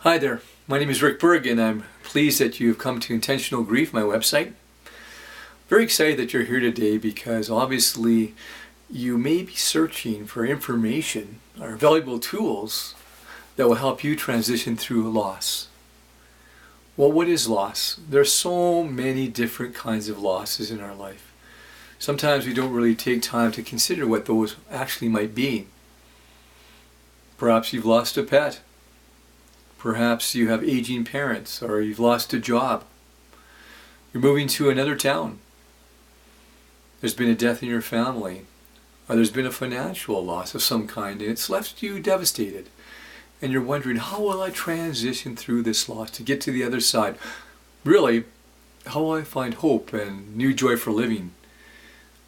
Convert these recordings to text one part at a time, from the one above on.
Hi there, my name is Rick Berg and I'm pleased that you've come to Intentional Grief, my website. Very excited that you're here today because obviously you may be searching for information or valuable tools that will help you transition through loss. Well, what is loss? There are so many different kinds of losses in our life. Sometimes we don't really take time to consider what those actually might be. Perhaps you've lost a pet. Perhaps you have aging parents, or you've lost a job. You're moving to another town. There's been a death in your family, or there's been a financial loss of some kind, and it's left you devastated. And you're wondering, how will I transition through this loss to get to the other side? Really, how will I find hope and new joy for living?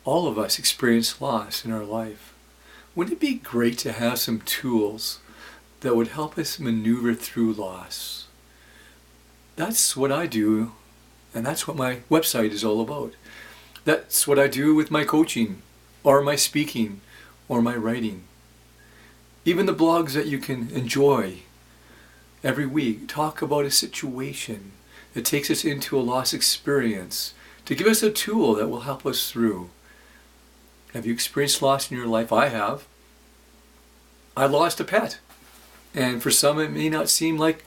All of us experience loss in our life. Wouldn't it be great to have some tools that would help us maneuver through loss? That's what I do, and that's what my website is all about. That's what I do with my coaching, or my speaking, or my writing. Even the blogs that you can enjoy every week talk about a situation that takes us into a loss experience to give us a tool that will help us through. Have you experienced loss in your life? I have. I lost a pet. And for some, it may not seem like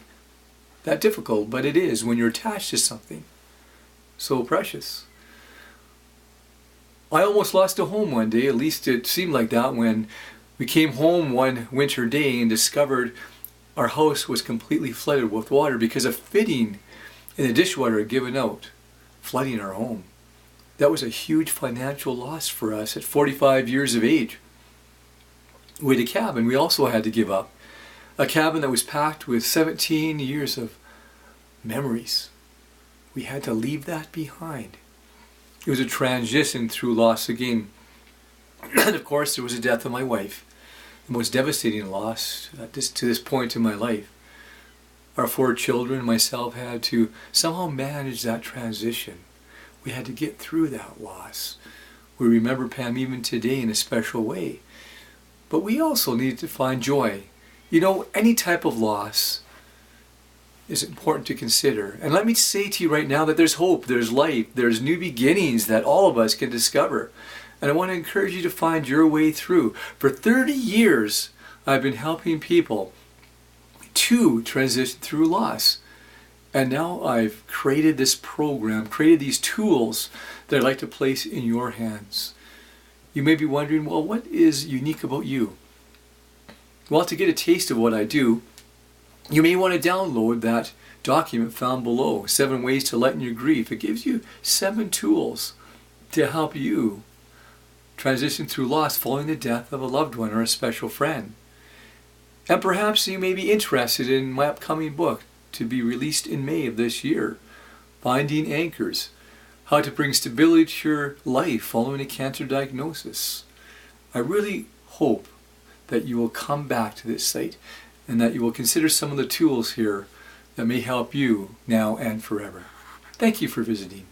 that difficult, but it is when you're attached to something so precious. I almost lost a home one day, at least it seemed like that when we came home one winter day and discovered our house was completely flooded with water because a fitting in the dishwater had given out, flooding our home. That was a huge financial loss for us at 45 years of age. We had a cabin we also had to give up. A cabin that was packed with 17 years of memories. We had to leave that behind. It was a transition through loss again. And of course, there was the death of my wife. The most devastating loss to this point in my life. Our 4 children and myself had to somehow manage that transition. We had to get through that loss. We remember Pam even today in a special way. But we also needed to find joy. You know, any type of loss is important to consider. And let me say to you right now that there's hope, there's life, there's new beginnings that all of us can discover. And I want to encourage you to find your way through. For 30 years, I've been helping people to transition through loss. And now I've created this program, created these tools that I'd like to place in your hands. You may be wondering, well, what is unique about you? Well, to get a taste of what I do, you may want to download that document found below, 7 Ways to Lighten Your Grief. It gives you 7 tools to help you transition through loss following the death of a loved one or a special friend. And perhaps you may be interested in my upcoming book to be released in May of this year, Finding Anchors, How to Bring Stability to Your Life Following a Cancer Diagnosis. I really hope that you will come back to this site and that you will consider some of the tools here that may help you now and forever. Thank you for visiting.